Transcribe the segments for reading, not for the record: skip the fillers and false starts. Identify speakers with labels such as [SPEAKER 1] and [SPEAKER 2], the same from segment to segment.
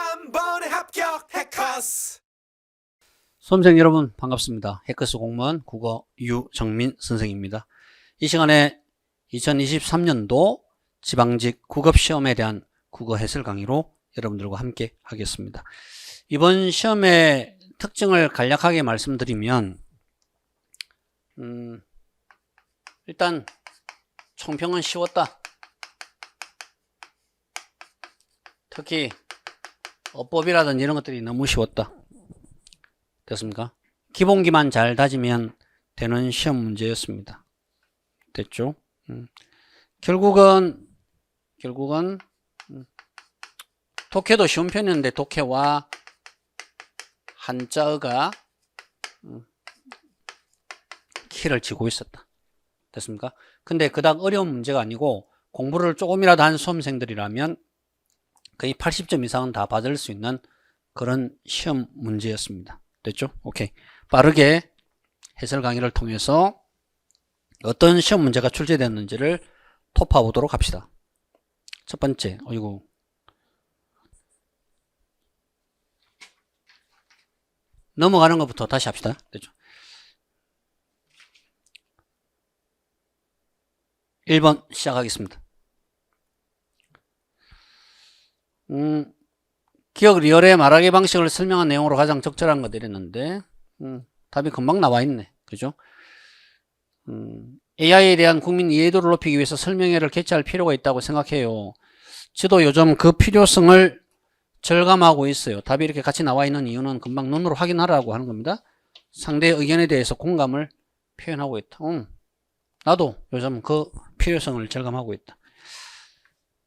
[SPEAKER 1] 한 번에 합격 해커스.
[SPEAKER 2] 수험생 여러분 반갑습니다. 해커스 공무원 국어 유정민 선생입니다. 이 시간에 2023년도 지방직 국업시험에 대한 국어 해설 강의로 여러분들과 함께 하겠습니다. 이번 시험의 특징을 간략하게 말씀드리면 일단 총평은 쉬웠다. 특히 어법이라든지 이런 것들이 너무 쉬웠다. 됐습니까? 기본기만 잘 다지면 되는 시험 문제였습니다. 됐죠? 결국은 독해도 쉬운 편이었는데 독해와 한자어가 키를 쥐고 있었다. 됐습니까? 근데 그닥 어려운 문제가 아니고 공부를 조금이라도 한 수험생들이라면 거의 80점 이상은 다 받을 수 있는 그런 시험 문제였습니다. 됐죠? 오케이. 빠르게 해설 강의를 통해서 어떤 시험 문제가 출제되었는지를 토파 보도록 합시다. 첫 번째, 어이구. 넘어가는 것부터 다시 합시다. 됐죠? 1번 시작하겠습니다. 기억 리얼의 말하기 방식을 설명한 내용으로 가장 적절한 것들이 있는데 답이 금방 나와 있네. 그죠? AI에 대한 국민 이해도를 높이기 위해서 설명회를 개최할 필요가 있다고 생각해요. 저도 요즘 그 필요성을 절감하고 있어요. 답이 이렇게 같이 나와 있는 이유는 금방 눈으로 확인하라고 하는 겁니다. 상대의 의견에 대해서 공감을 표현하고 있다. 나도 요즘 그 필요성을 절감하고 있다.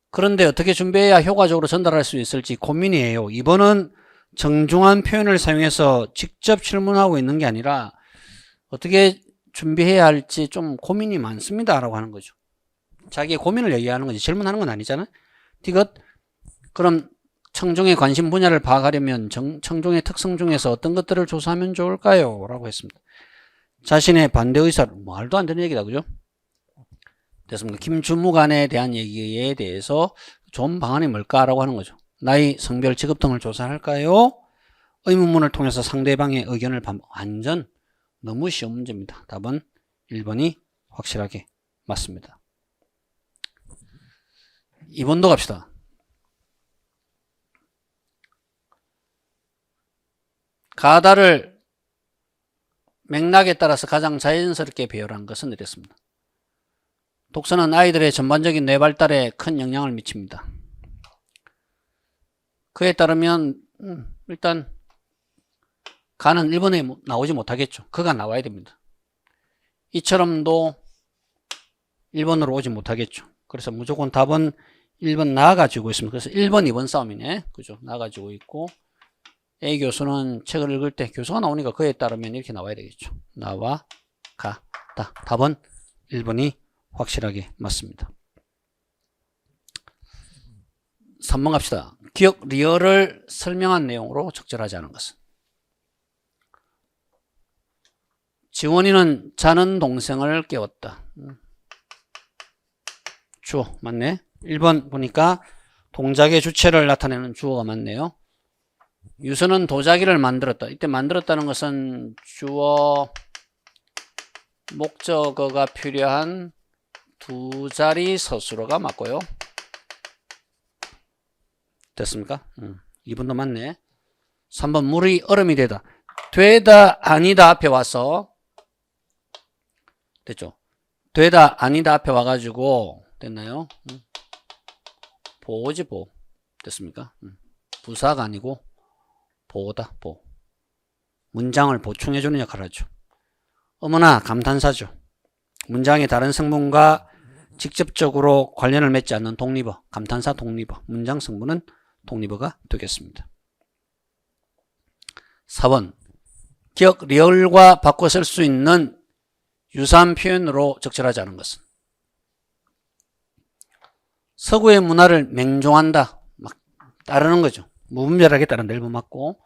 [SPEAKER 2] 그런데 어떻게 준비해야 효과적으로 전달할 수 있을지 고민이에요. 이번은 정중한 표현을 사용해서 직접 질문하고 있는 게 아니라 어떻게 준비해야 할지 좀 고민이 많습니다 라고 하는 거죠. 자기의 고민을 얘기하는 거지 질문하는 건 아니잖아요. 그럼 청중의 관심 분야를 파악하려면 청중의 특성 중에서 어떤 것들을 조사하면 좋을까요? 라고 했습니다. 자신의 반대 의사를 말도 안 되는 얘기다. 그죠? 됐습니다. 김주무관에 대한 얘기에 대해서 좋은 방안이 뭘까라고 하는 거죠. 나이, 성별, 직업 등을 조사할까요? 의문문을 통해서 상대방의 의견을 완전 너무 쉬운 문제입니다. 답은 1번이 확실하게 맞습니다. 2번도 갑시다. 가다를 맥락에 따라서 가장 자연스럽게 배열한 것은 이랬습니다. 독서는 아이들의 전반적인 뇌 발달에 큰 영향을 미칩니다. 그에 따르면 일단 가는 1번에 나오지 못하겠죠. 그가 나와야 됩니다. 이처럼도 1번으로 오지 못하겠죠. 그래서 무조건 답은 1번 나가지고 있습니다. 그래서 1번, 2번 싸움이네. 그죠? 나가지고 있고 A 교수는 책을 읽을 때 교수가 나오니까 그에 따르면 이렇게 나와야 되겠죠. 나와 가다. 답은 1번이 확실하게 맞습니다. 3번 갑시다. 기억 리얼을 설명한 내용으로 적절하지 않은 것은 지원이는 자는 동생을 깨웠다. 주어 맞네. 1번 보니까 동작의 주체를 나타내는 주어가 맞네요. 유서는 도자기를 만들었다. 이때 만들었다는 것은 주어 목적어가 필요한 두 자리 서술어가 맞고요. 됐습니까? 2번도 맞네. 3번 물이 얼음이 되다. 되다 아니다 앞에 와서 됐죠? 되다 아니다 앞에 와가지고 됐나요? 보지 보. 됐습니까? 부사가 아니고 보다 보. 문장을 보충해주는 역할을 하죠. 어머나 감탄사죠. 문장의 다른 성분과 직접적으로 관련을 맺지 않는 독립어, 감탄사 독립어, 문장 성분은 독립어가 되겠습니다. 4번 기억 리얼과 바꿔 쓸 수 있는 유사한 표현으로 적절하지 않은 것은 서구의 문화를 맹종한다, 막 따르는 거죠. 무분별하게 따른다 1번 맞고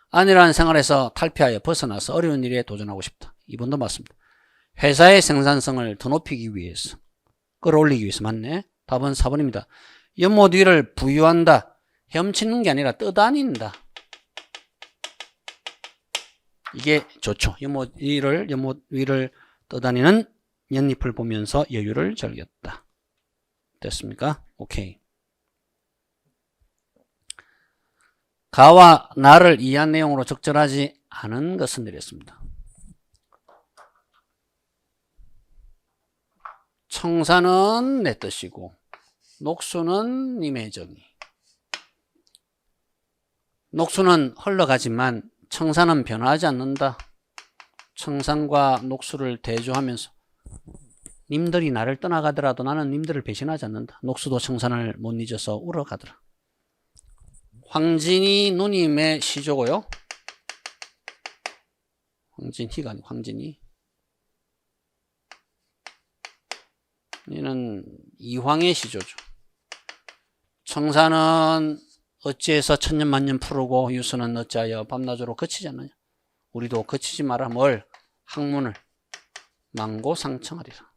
[SPEAKER 2] 안일한 생활에서 탈피하여 벗어나서 어려운 일에 도전하고 싶다. 2번도 맞습니다. 회사의 생산성을 더 높이기 위해서 끌어올리기 위해서 맞네. 답은 4번입니다. 연못 위를 부유한다. 헤엄치는 게 아니라 떠다닌다. 이게 좋죠. 연못 위를 떠다니는 연잎을 보면서 여유를 즐겼다. 됐습니까? 오케이. 가와 나를 이해한 내용으로 적절하지 않은 것은 이랬습니다. 청산은 내 뜻이고 녹수는 님의 정의. 녹수는 흘러가지만 청산은 변화하지 않는다. 청산과 녹수를 대조하면서 님들이 나를 떠나가더라도 나는 님들을 배신하지 않는다. 녹수도 청산을 못 잊어서 울어가더라. 황진이 누님의 시조고요. 황진희가 아니고 황진이. 얘는 이황의 시조죠. 청산은 어찌해서 천년만년 푸르고 유수는 어찌하여 밤낮으로 거치지 않느냐. 우리도 거치지 마라. 뭘? 학문을 망고상청하리라.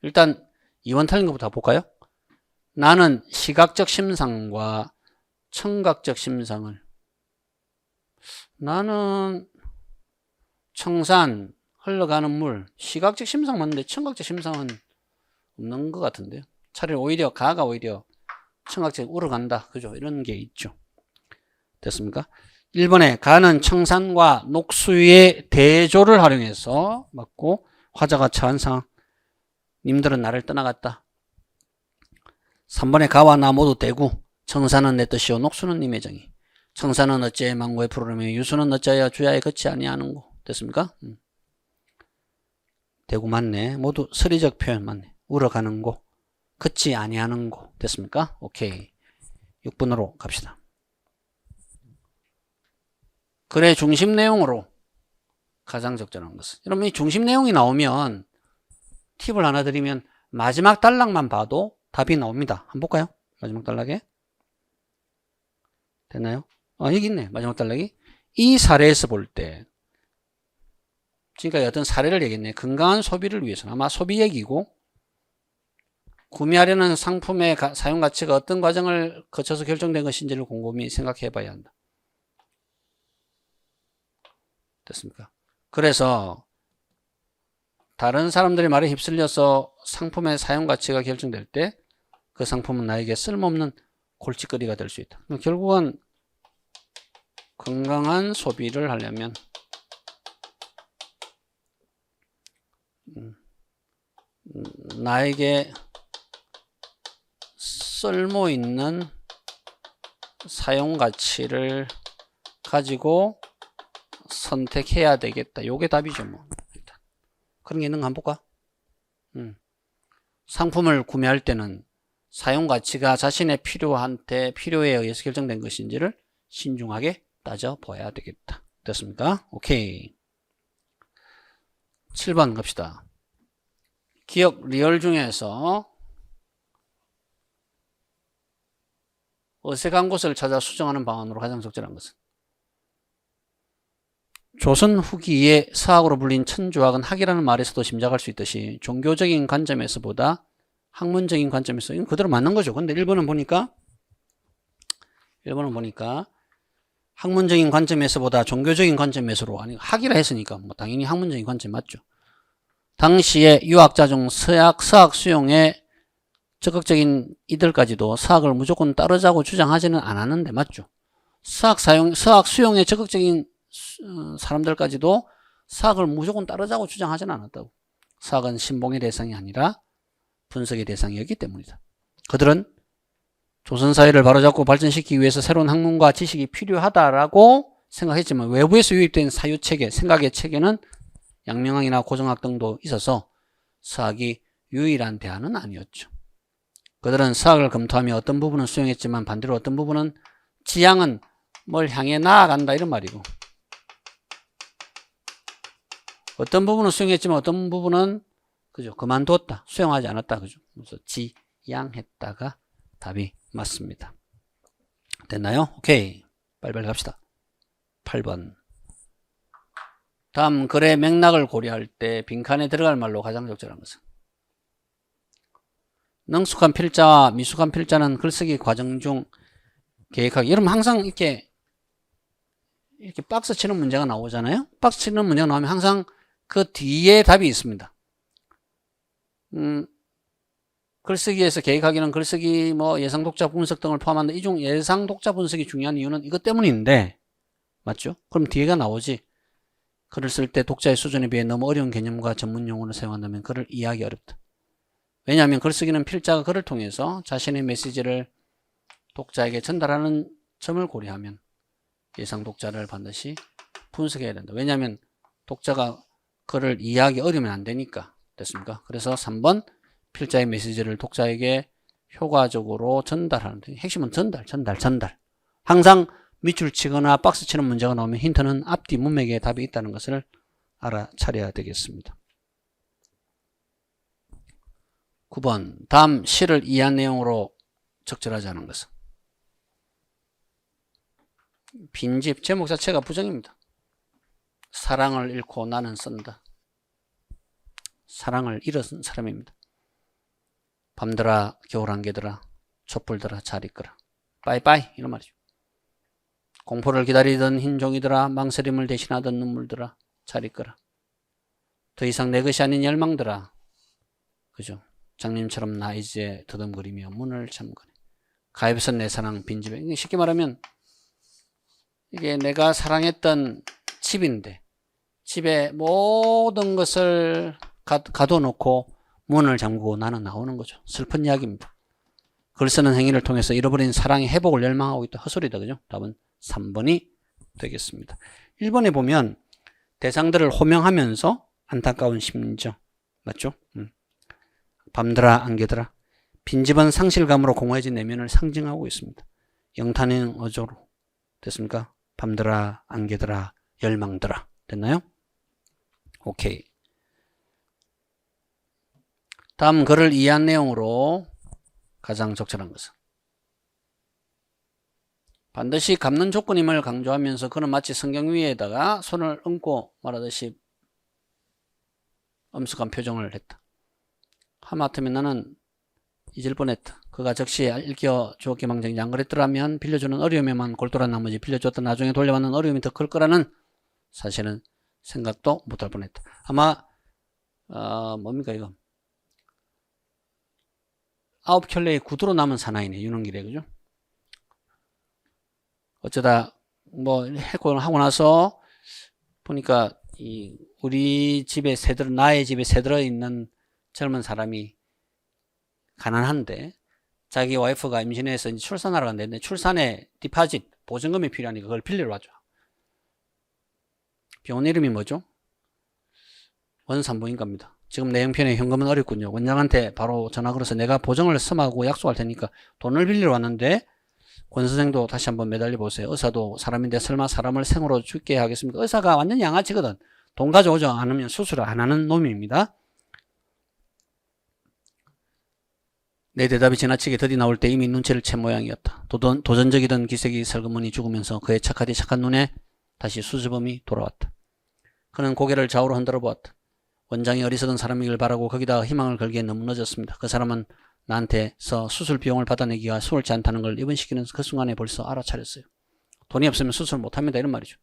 [SPEAKER 2] 일단 이원 틀린 것부터 볼까요? 나는 시각적 심상과 청각적 심상을, 나는 청산, 흘러가는 물, 시각적 심상 맞는데 청각적 심상은 없는 것 같은데요. 차라리 오히려 가가 오히려 청각적 울어간다. 그죠? 이런 게 있죠. 됐습니까? 1번에 가는 청산과 녹수의 대조를 활용해서 맞고 화자가 처한 상황. 님들은 나를 떠나갔다. 3번에 가와 나 모두 대구. 청산은 내 뜻이요 녹수는 님의 정의. 청산은 어찌해 망고에 푸르며 유수는 어찌하여 주야에 걷지 아니하는고. 됐습니까? 대구 맞네. 모두 서리적 표현 맞네. 울어가는 고, 걷지 아니하는 고. 됐습니까? 오케이. 6번으로 갑시다. 글의 중심 내용으로 가장 적절한 것은. 여러분 이 중심 내용이 나오면 팁을 하나 드리면 마지막 단락만 봐도 답이 나옵니다. 한번 볼까요? 마지막 단락에. 됐나요? 여기 있네. 마지막 단락이. 이 사례에서 볼 때 지금까지 어떤 사례를 얘기했네. 건강한 소비를 위해서는 아마 소비 얘기고 구매하려는 상품의 사용 가치가 어떤 과정을 거쳐서 결정된 것인지를 곰곰이 생각해 봐야 한다. 됐습니까? 그래서 다른 사람들의 말에 휩쓸려서 상품의 사용 가치가 결정될 때 그 상품은 나에게 쓸모없는 골칫거리가 될 수 있다. 결국은 건강한 소비를 하려면 나에게 쓸모있는 사용 가치를 가지고 선택해야 되겠다. 요게 답이죠. 뭐. 일단. 그런 게 있는가 한번 볼까? 상품을 구매할 때는 사용 가치가 자신의 필요에 의해서 결정된 것인지를 신중하게 따져봐야 되겠다. 됐습니까? 오케이. 7번 갑시다. 기억 리얼 중에서 어색한 곳을 찾아 수정하는 방안으로 가장 적절한 것은? 조선 후기에 서학으로 불린 천주학은 학이라는 말에서도 짐작할 수 있듯이 종교적인 관점에서보다 학문적인 관점에서 이건 그대로 맞는 거죠. 근데 1번은 보니까 학문적인 관점에서보다 종교적인 관점에서로, 아니 학이라 했으니까 뭐 당연히 학문적인 관점 맞죠. 당시에 유학자 중 서학 수용의 적극적인 이들까지도 서학을 무조건 따르자고 주장하지는 않았는데 맞죠. 서학 수용의 적극적인 사람들까지도 서학을 무조건 따르자고 주장하지는 않았다고. 서학은 신봉의 대상이 아니라 분석의 대상이었기 때문이다. 그들은 조선사회를 바로잡고 발전시키기 위해서 새로운 학문과 지식이 필요하다라고 생각했지만 외부에서 유입된 사유체계, 생각의 체계는 양명학이나 고정학 등도 있어서 서학이 유일한 대안은 아니었죠. 그들은 서학을 검토하며 어떤 부분은 수용했지만 반대로 어떤 부분은 지향은 뭘 향해 나아간다 이런 말이고, 어떤 부분은 수용했지만 어떤 부분은 그죠 그만뒀다, 수용하지 않았다, 그죠. 그래서 지양했다가 답이 맞습니다. 됐나요? 오케이. 빨리빨리 갑시다. 8번. 다음 글의 맥락을 고려할 때 빈칸에 들어갈 말로 가장 적절한 것은? 능숙한 필자와 미숙한 필자는 글쓰기 과정 중 계획하기. 여러분 항상 이렇게 박스 치는 문제가 나오잖아요. 박스 치는 문제가 나오면 항상 그 뒤에 답이 있습니다. 글쓰기에서 계획하기는 글쓰기 뭐 예상 독자 분석 등을 포함한다. 이 중 예상 독자 분석이 중요한 이유는 이것 때문인데, 맞죠? 그럼 뒤에가 나오지. 글을 쓸 때 독자의 수준에 비해 너무 어려운 개념과 전문 용어를 사용한다면 글을 이해하기 어렵다. 왜냐하면 글쓰기는 필자가 글을 통해서 자신의 메시지를 독자에게 전달하는 점을 고려하면 예상 독자를 반드시 분석해야 된다. 왜냐하면 독자가 글을 이해하기 어려우면 안 되니까. 됐습니까? 그래서 3번 필자의 메시지를 독자에게 효과적으로 전달하는 데 핵심은 전달. 항상 밑줄 치거나 박스 치는 문제가 나오면 힌트는 앞뒤 문맥에 답이 있다는 것을 알아차려야 되겠습니다. 9번 다음 시를 이해한 내용으로 적절하지 않은 것은 빈집 제목 자체가 부정입니다. 사랑을 잃고 나는 쓴다. 사랑을 잃은 사람입니다. 밤들아 겨울 안개들아 촛불들아 잘 있거라. 빠이빠이 이런 말이죠. 공포를 기다리던 흰종이들아 망설임을 대신하던 눈물들아 잘 있거라. 더 이상 내 것이 아닌 열망들아. 그죠? 장님처럼 나 이제 더듬거리며 문을 잠그네. 가엾은 내 사랑 빈집에. 쉽게 말하면 이게 내가 사랑했던 집인데 집에 모든 것을 가둬놓고 문을 잠그고 나는 나오는 거죠. 슬픈 이야기입니다. 글 쓰는 행위를 통해서 잃어버린 사랑의 회복을 열망하고 있다. 헛소리다. 그죠? 답은 3번이 되겠습니다. 1번에 보면 대상들을 호명하면서 안타까운 심정. 맞죠? 밤들아 안개들아 빈집은 상실감으로 공허해진 내면을 상징하고 있습니다. 영탄행 어조로 됐습니까? 밤들아 안개들아 열망들아 됐나요? 오케이. 다음 글을 이해한 내용으로 가장 적절한 것은 반드시 갚는 조건임을 강조하면서 그는 마치 성경 위에다가 손을 얹고 말하듯이 엄숙한 표정을 했다. 하마터면 나는 잊을 뻔했다. 그가 적시에 읽혀 주었기 망정이지 안 그랬더라면 빌려주는 어려움에만 골똘한 나머지 빌려줬다 나중에 돌려받는 어려움이 더 클 거라는 사실은 생각도 못할 뻔했다. 아마 뭡니까 이거 9켤레의 구두로 남은 사나이네. 윤원길에 그죠? 어쩌다 뭐 하고 나서 보니까 우리 집에 나의 집에 새들어 있는 젊은 사람이 가난한데 자기 와이프가 임신해서 이제 출산하러 간다는데 출산에 디파짓 보증금이 필요하니까 그걸 빌리러 와줘. 병원 이름이 뭐죠? 원산부인과입니다. 지금 내 형편에 현금은 어렵군요. 원장한테 바로 전화 걸어서 내가 보증을 서하고 약속할 테니까 돈을 빌리러 왔는데 권 선생도 다시 한번 매달려 보세요. 의사도 사람인데 설마 사람을 생으로 죽게 하겠습니까? 의사가 완전 양아치거든. 돈 가져오지 않으면 수술을 안 하는 놈입니다. 내 대답이 지나치게 더디 나올 때 이미 눈치를 챈 모양이었다. 도전적이던 기색이 슬그머니 죽으면서 그의 착하디 착한 눈에 다시 수줍음이 돌아왔다. 그는 고개를 좌우로 흔들어 보았다. 원장이 어리석은 사람이길 바라고 거기다 희망을 걸기에 너무 늦었습니다. 그 사람은 나한테서 수술 비용을 받아내기가 수월치 않다는 걸 이번 시기는 그 순간에 벌써 알아차렸어요. 돈이 없으면 수술 못합니다. 이런 말이죠.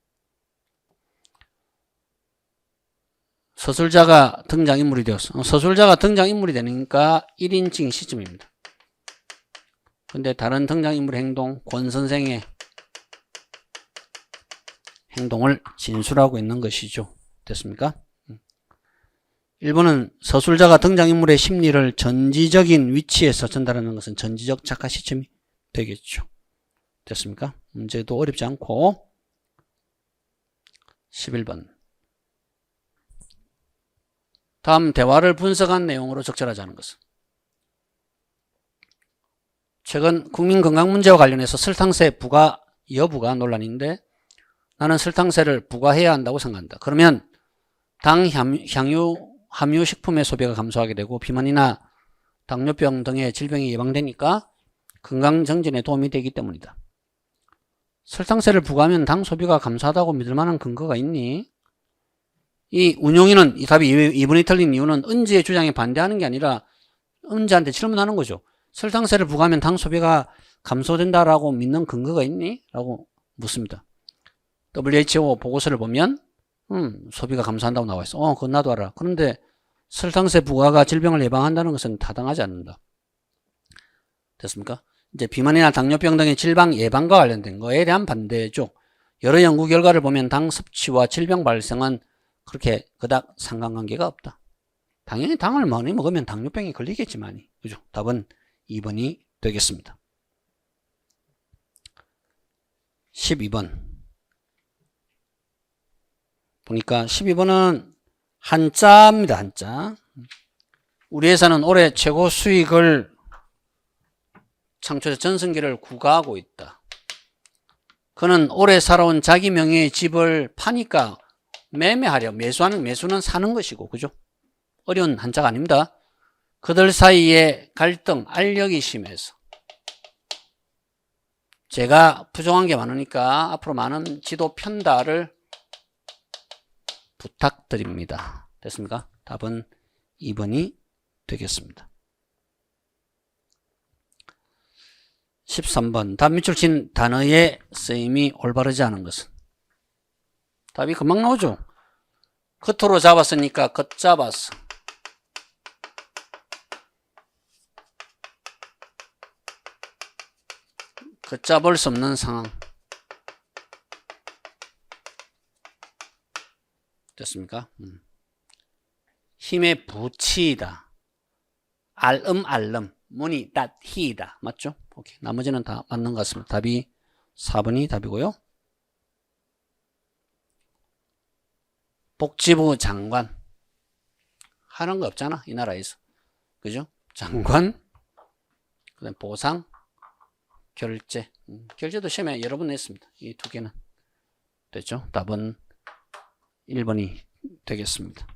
[SPEAKER 2] 서술자가 등장인물이 되었어. 서술자가 등장인물이 되니까 1인칭 시점입니다. 근데 다른 등장인물의 행동, 권 선생의 행동을 진술하고 있는 것이죠. 됐습니까? 1번은 서술자가 등장인물의 심리를 전지적인 위치에서 전달하는 것은 전지적 작가 시점이 되겠죠. 됐습니까? 문제도 어렵지 않고 11번 다음 대화를 분석한 내용으로 적절하지 않은 것은 최근 국민건강 문제와 관련해서 설탕세 부과 여부가 논란인데 나는 설탕세를 부과해야 한다고 생각한다. 그러면 당 함유 식품의 소비가 감소하게 되고 비만이나 당뇨병 등의 질병이 예방되니까 건강 정진에 도움이 되기 때문이다. 설탕세를 부과하면 당 소비가 감소하다고 믿을 만한 근거가 있니? 이 운용인은 이 답이 2번이 틀린 이유는 은지의 주장에 반대하는 게 아니라 은지한테 질문하는 거죠. 설탕세를 부과하면 당 소비가 감소된다라고 믿는 근거가 있니? 라고 묻습니다. WHO 보고서를 보면 소비가 감소한다고 나와 있어. 그건 나도 알아. 그런데 설탕세 부과가 질병을 예방한다는 것은 타당하지 않는다. 됐습니까? 이제 비만이나 당뇨병 등의 질병 예방과 관련된 거에 대한 반대죠. 여러 연구 결과를 보면 당 섭취와 질병 발생은 그렇게 그닥 상관관계가 없다. 당연히 당을 많이 먹으면 당뇨병이 걸리겠지만이. 그죠? 답은 2번이 되겠습니다. 12번. 보니까 12번은 한자입니다. 한자. 우리 회사는 올해 최고 수익을 창출해 전성기를 구가하고 있다. 그는 오래 살아온 자기 명의의 집을 파니까 매매하려. 매수는 사는 것이고, 그죠? 어려운 한자가 아닙니다. 그들 사이에 갈등, 알력이 심해서 제가 부족한 게 많으니까 앞으로 많은 지도 편달을 부탁드립니다. 됐습니까? 답은 2번이 되겠습니다. 13번. 답 밑줄 친 단어의 쓰임이 올바르지 않은 것은? 답이 금방 나오죠. 겉으로 잡았으니까 겉잡았어. 겉잡을 수 없는 상황. 됐습니까? 힘에 부치이다. 알음. 문이 닫히이다. 맞죠? 오케이. 나머지는 다 맞는 것 같습니다. 답이 4번이 답이고요. 복지부 장관. 하는 거 없잖아. 이 나라에서. 그죠? 장관. 그다음 보상. 결제. 결제도 시험에 여러 번 냈습니다. 이 두 개는. 됐죠? 답은 1번이 되겠습니다.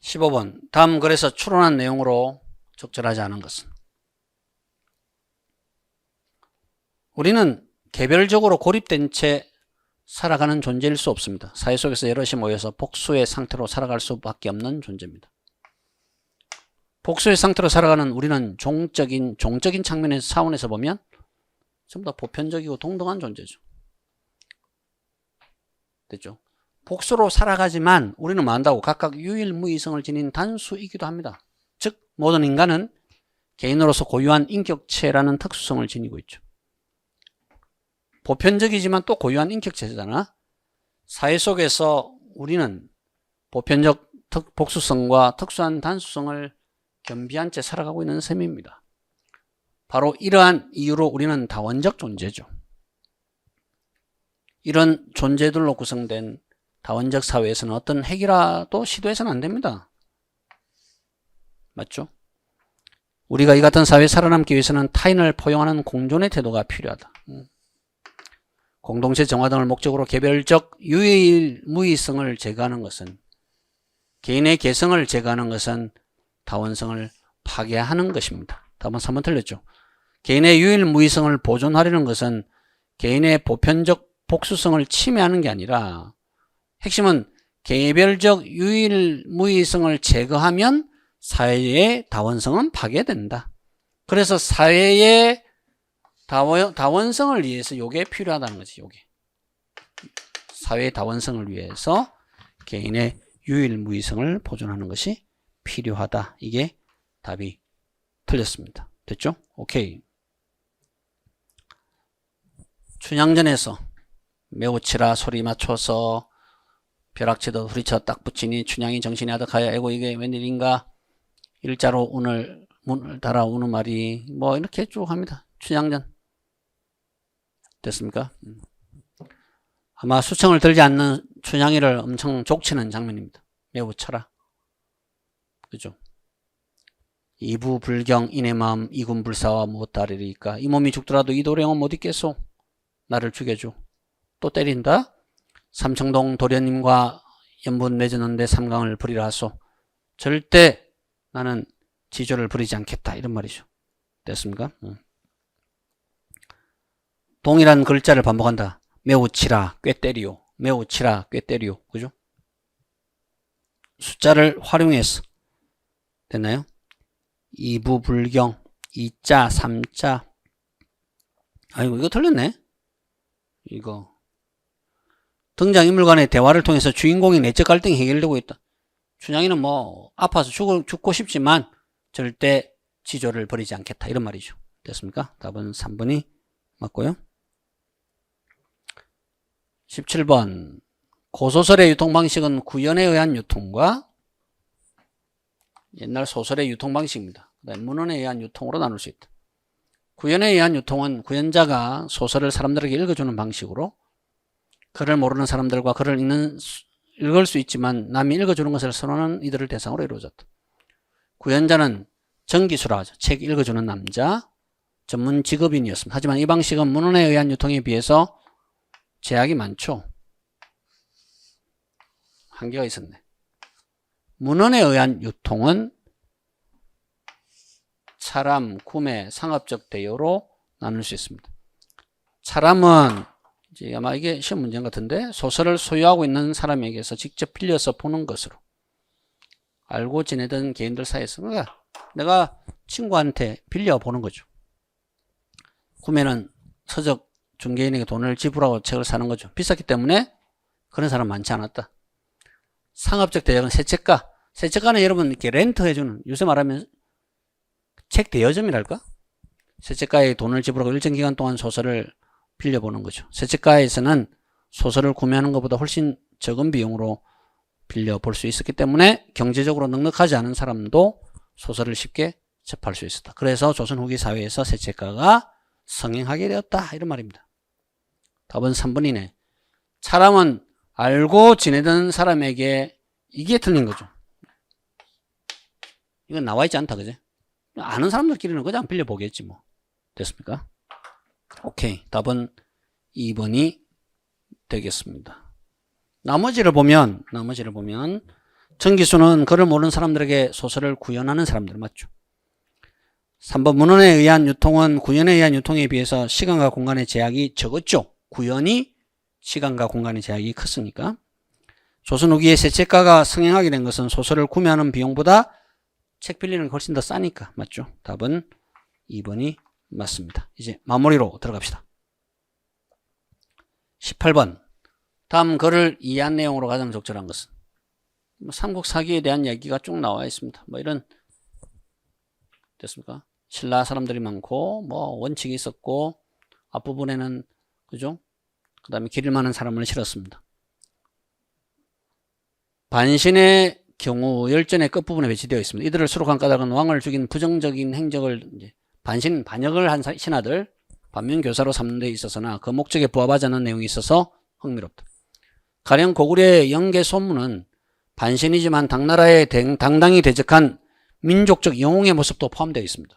[SPEAKER 2] 15번. 다음 글에서 추론한 내용으로 적절하지 않은 것은? 우리는 개별적으로 고립된 채 살아가는 존재일 수 없습니다. 사회 속에서 여럿이 모여서 복수의 상태로 살아갈 수밖에 없는 존재입니다. 복수의 상태로 살아가는 우리는 종적인 측면에서 차원에서 보면 전부 다 보편적이고 동등한 존재죠. 됐죠? 복수로 살아가지만 우리는 뭐 한다고? 각각 유일무이성을 지닌 단수이기도 합니다. 즉 모든 인간은 개인으로서 고유한 인격체라는 특수성을 지니고 있죠. 보편적이지만 또 고유한 인격체잖아. 사회 속에서 우리는 보편적 복수성과 특수한 단수성을 겸비한 채 살아가고 있는 셈입니다. 바로 이러한 이유로 우리는 다원적 존재죠. 이런 존재들로 구성된 다원적 사회에서는 어떤 핵이라도 시도해서는 안 됩니다. 맞죠? 우리가 이 같은 사회에 살아남기 위해서는 타인을 포용하는 공존의 태도가 필요하다. 공동체 정화 등을 목적으로 개별적 유일무이성을 제거하는 것은, 개인의 개성을 제거하는 것은 다원성을 파괴하는 것입니다. 답은 3번 틀렸죠. 개인의 유일무이성을 보존하려는 것은 개인의 보편적 복수성을 침해하는 게 아니라, 핵심은 개별적 유일무이성을 제거하면 사회의 다원성은 파괴된다. 그래서 사회의 다원성을 위해서 요게 필요하다는 거지. 요게 사회의 다원성을 위해서 개인의 유일무이성을 보존하는 것이 필요하다. 이게 답이 틀렸습니다. 됐죠? 오케이. 춘향전에서 매우 치라 소리 맞춰서 벼락치듯 후리쳐 딱 붙이니 춘향이 정신이 아득하여 에고 이게 웬일인가 일자로 문을 달아 우는 말이 뭐 이렇게 쭉 합니다. 춘향전. 됐습니까? 아마 수청을 들지 않는 춘향이를 엄청 족치는 장면입니다. 매우 쳐라. 그죠? 이부 불경 인의 마음 이군 불사와 무엇 다리리까. 이 몸이 죽더라도 이 도령은 못 있겠소. 나를 죽여줘. 또 때린다. 삼청동 도련님과 연분 맺었는데 삼강을 부리라 하소. 절대 나는 지조를 부리지 않겠다. 이런 말이죠. 됐습니까? 동일한 글자를 반복한다. 매우 치라, 꽤 때리오. 매우 치라, 꽤 때리오. 그죠? 숫자를 활용해서. 됐나요? 이부불경. 2자, 3자. 아이고, 이거 틀렸네. 이거. 등장인물 간의 대화를 통해서 주인공의 내적 갈등이 해결되고 있다. 춘향이는 뭐 아파서 죽고 싶지만 절대 지조를 버리지 않겠다. 이런 말이죠. 됐습니까? 답은 3번이 맞고요. 17번. 고소설의 유통 방식은 구현에 의한 유통과 옛날 소설의 유통 방식입니다. 그다음에 문헌에 의한 유통으로 나눌 수 있다. 구현에 의한 유통은 구현자가 소설을 사람들에게 읽어주는 방식으로 글을 모르는 사람들과 글을 읽을 수 있지만 남이 읽어주는 것을 선호하는 이들을 대상으로 이루어졌다. 구현자는 정기수라 하죠. 책 읽어주는 남자, 전문 직업인이었습니다. 하지만 이 방식은 문헌에 의한 유통에 비해서 제약이 많죠. 한계가 있었네. 문헌에 의한 유통은 차람, 구매, 상업적 대여로 나눌 수 있습니다. 차람은 이제 아마 이게 시험 문제 같은데 소설을 소유하고 있는 사람에게서 직접 빌려서 보는 것으로 알고 지내던 개인들 사이에서 그러니까 내가 친구한테 빌려보는 거죠. 구매는 서적 중개인에게 돈을 지불하고 책을 사는 거죠. 비쌌기 때문에 그런 사람 많지 않았다. 상업적 대여는 세책가. 세책가는 여러분 이렇게 렌트해주는 요새 말하면 책 대여점이랄까? 세책가에 돈을 지불하고 일정 기간 동안 소설을 빌려보는 거죠. 세책가에서는 소설을 구매하는 것보다 훨씬 적은 비용으로 빌려볼 수 있었기 때문에 경제적으로 넉넉하지 않은 사람도 소설을 쉽게 접할 수 있었다. 그래서 조선 후기 사회에서 세책가가 성행하게 되었다. 이런 말입니다. 답은 3번이네. 차람은 알고 지내던 사람에게 이게 틀린 거죠. 이건 나와 있지 않다. 그지? 아는 사람들끼리는 그냥 빌려보겠지 뭐. 됐습니까? 오케이. 답은 2번이 되겠습니다. 나머지를 보면 정기수는 글을 모르는 사람들에게 소설을 구현하는 사람들 맞죠? 3번 문헌에 의한 유통은 구현에 의한 유통에 비해서 시간과 공간의 제약이 적었죠. 구현이 시간과 공간의 제약이 컸으니까. 조선 후기에 세책가가 성행하게 된 것은 소설을 구매하는 비용보다 책 빌리는 게 훨씬 더 싸니까 맞죠? 답은 2번이 맞습니다. 이제 마무리로 들어갑시다. 18번. 다음 글을 이해한 내용으로 가장 적절한 것은 삼국사기에 대한 얘기가 쭉 나와 있습니다. 뭐 이런 됐습니까? 신라 사람들이 많고 뭐 원칙이 있었고 앞부분에는 그죠? 그 다음에 길 잃을 만한 사람을 실었습니다. 반신의 경우 열전의 끝부분에 배치되어 있습니다. 이들을 수록한 까닭은 왕을 죽인 부정적인 행적을 이제 반역을 한 신하들 반면교사로 삼는 데 있어서나 그 목적에 부합하지 않는 내용이 있어서 흥미롭다. 가령 고구려의 영계소문은 반신이지만 당나라에 당당히 대적한 민족적 영웅의 모습도 포함되어 있습니다.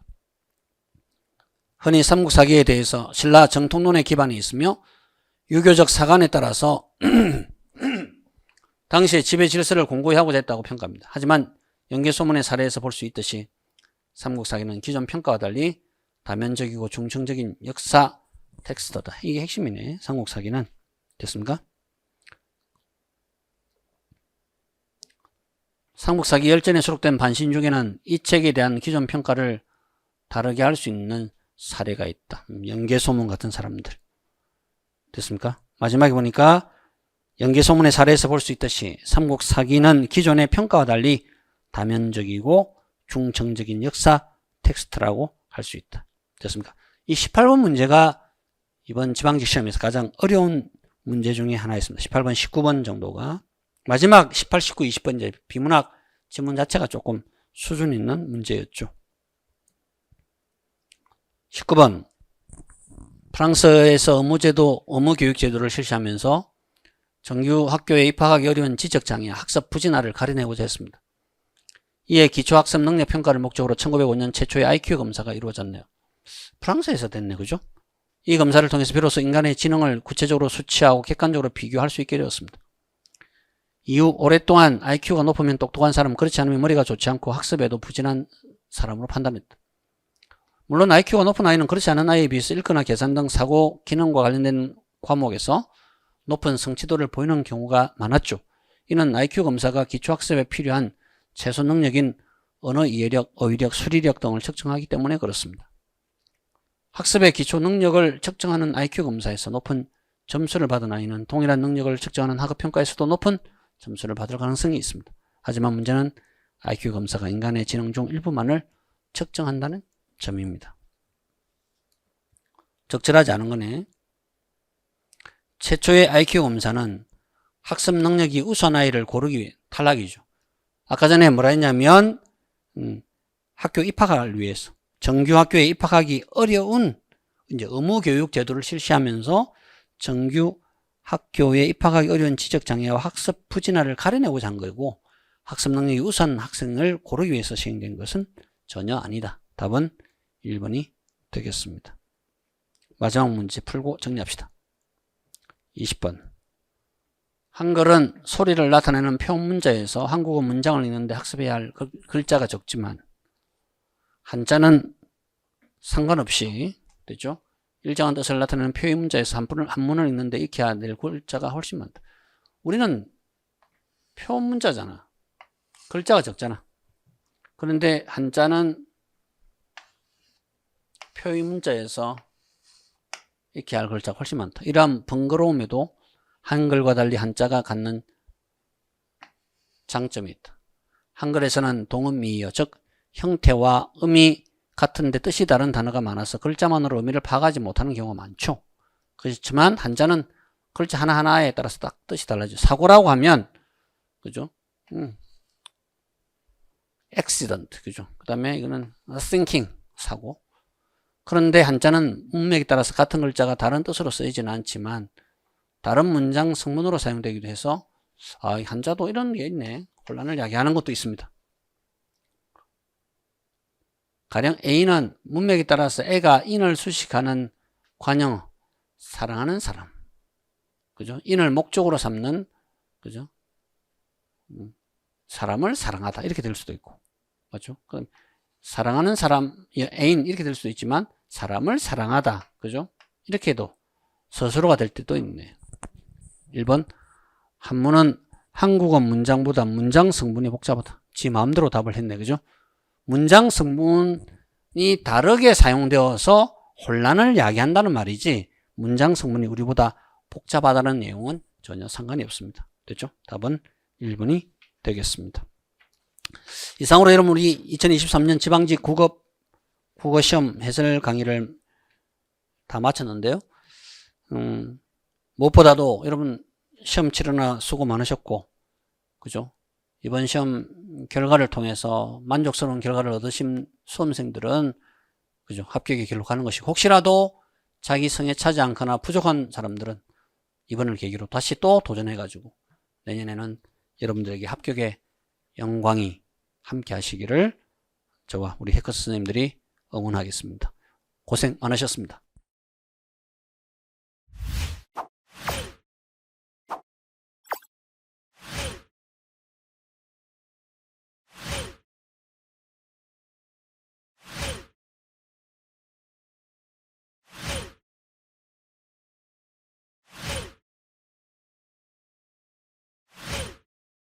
[SPEAKER 2] 흔히 삼국사기에 대해서 신라 정통론의 기반이 있으며 유교적 사관에 따라서 당시에 지배 질서를 공고히 하고자 했다고 평가합니다. 하지만 영계소문의 사례에서 볼 수 있듯이 삼국사기는 기존 평가와 달리 다면적이고 중층적인 역사 텍스트다. 이게 핵심이네. 삼국사기는. 됐습니까? 삼국사기 열전에 수록된 반신 중에는 이 책에 대한 기존 평가를 다르게 할 수 있는 사례가 있다. 영계소문 같은 사람들. 됐습니까? 마지막에 보니까 영계소문의 사례에서 볼 수 있듯이 삼국사기는 기존의 평가와 달리 다면적이고 중층적인 역사 텍스트라고 할 수 있다. 됐습니까? 이 18번 문제가 이번 지방직 시험에서 가장 어려운 문제 중에 하나였습니다. 18번, 19번 정도가. 마지막 18, 19, 20번 이제 비문학 지문 자체가 조금 수준 있는 문제였죠. 19번. 프랑스에서 의무교육제도를 실시하면서 정규 학교에 입학하기 어려운 지적장애, 학습 부진아를 가려내고자 했습니다. 이에 기초학습 능력평가를 목적으로 1905년 최초의 IQ 검사가 이루어졌네요. 프랑스에서 됐네, 그죠? 이 검사를 통해서 비로소 인간의 지능을 구체적으로 수치하고 객관적으로 비교할 수 있게 되었습니다. 이후 오랫동안 IQ가 높으면 똑똑한 사람, 그렇지 않으면 머리가 좋지 않고 학습에도 부진한 사람으로 판단했다. 물론 IQ가 높은 아이는 그렇지 않은 아이에 비해서 읽거나 계산 등 사고 기능과 관련된 과목에서 높은 성취도를 보이는 경우가 많았죠. 이는 IQ 검사가 기초학습에 필요한 최소 능력인 언어 이해력, 어휘력, 수리력 등을 측정하기 때문에 그렇습니다. 학습의 기초 능력을 측정하는 IQ 검사에서 높은 점수를 받은 아이는 동일한 능력을 측정하는 학업평가에서도 높은 점수를 받을 가능성이 있습니다. 하지만 문제는 IQ 검사가 인간의 지능 중 일부만을 측정한다는 점입니다. 적절하지 않은 거네. 최초의 IQ 검사는 학습 능력이 우수한 아이를 고르기 위해 탈락이죠. 아까 전에 뭐라 했냐면 학교 입학을 위해서 정규 학교에 입학하기 어려운 이제 의무 교육 제도를 실시하면서 정규 학교에 입학하기 어려운 지적 장애와 학습 부진화를 가려내고자 한 거고, 학습 능력이 우수한 학생을 고르기 위해서 시행된 것은 전혀 아니다. 답은 1번이 되겠습니다. 마지막 문제 풀고 정리합시다. 20번. 한글은 소리를 나타내는 표현 문자에서 한국어 문장을 읽는데 학습해야 할 글자가 적지만 한자는 상관없이 되죠. 일정한 뜻을 나타내는 표현 문자에서 한문을 읽는데 익혀야 될 글자가 훨씬 많다. 우리는 표현 문자잖아. 글자가 적잖아. 그런데 한자는 표현 문자에서 익혀야 할 글자가 훨씬 많다. 이러한 번거로움에도 한글과 달리 한자가 갖는 장점이 있다. 한글에서는 동음미이어, 즉 형태와 음이 같은데 뜻이 다른 단어가 많아서 글자만으로 의미를 파악하지 못하는 경우가 많죠. 그렇지만 한자는 글자 하나하나에 따라서 딱 뜻이 달라져. 사고라고 하면 그죠? accident, 그죠? 그 다음에 이거는 thinking, 사고. 그런데 한자는 문맥에 따라서 같은 글자가 다른 뜻으로 쓰이지는 않지만 다른 문장 성문으로 사용되기도 해서 한자도 이런 게 있네. 혼란을 야기하는 것도 있습니다. 가령 A는 문맥에 따라서 애가 인을 수식하는 관형, 사랑하는 사람. 그죠? 인을 목적으로 삼는, 그죠? 사람을 사랑하다. 이렇게 될 수도 있고. 맞죠? 그럼 사랑하는 사람, 애인 이렇게 될 수도 있지만 사람을 사랑하다. 그죠? 이렇게도 서술어가 될 때도 있네. 1번. 한문은 한국어 문장보다 문장 성분이 복잡하다. 지 마음대로 답을 했네. 그죠? 문장 성분이 다르게 사용되어서 혼란을 야기한다는 말이지 문장 성분이 우리보다 복잡하다는 내용은 전혀 상관이 없습니다. 됐죠? 답은 1번이 되겠습니다. 이상으로 여러분 우리 2023년 지방직 국어시험 해설 강의를 다 마쳤는데요. 무엇보다도 여러분 시험 치르느라 수고 많으셨고, 그죠? 이번 시험 결과를 통해서 만족스러운 결과를 얻으신 수험생들은 그죠? 합격에 기록하는 것이고, 혹시라도 자기 성에 차지 않거나 부족한 사람들은 이번을 계기로 다시 또 도전해가지고 내년에는 여러분들에게 합격의 영광이 함께 하시기를 저와 우리 해커스 선생님들이 응원하겠습니다. 고생 많으셨습니다.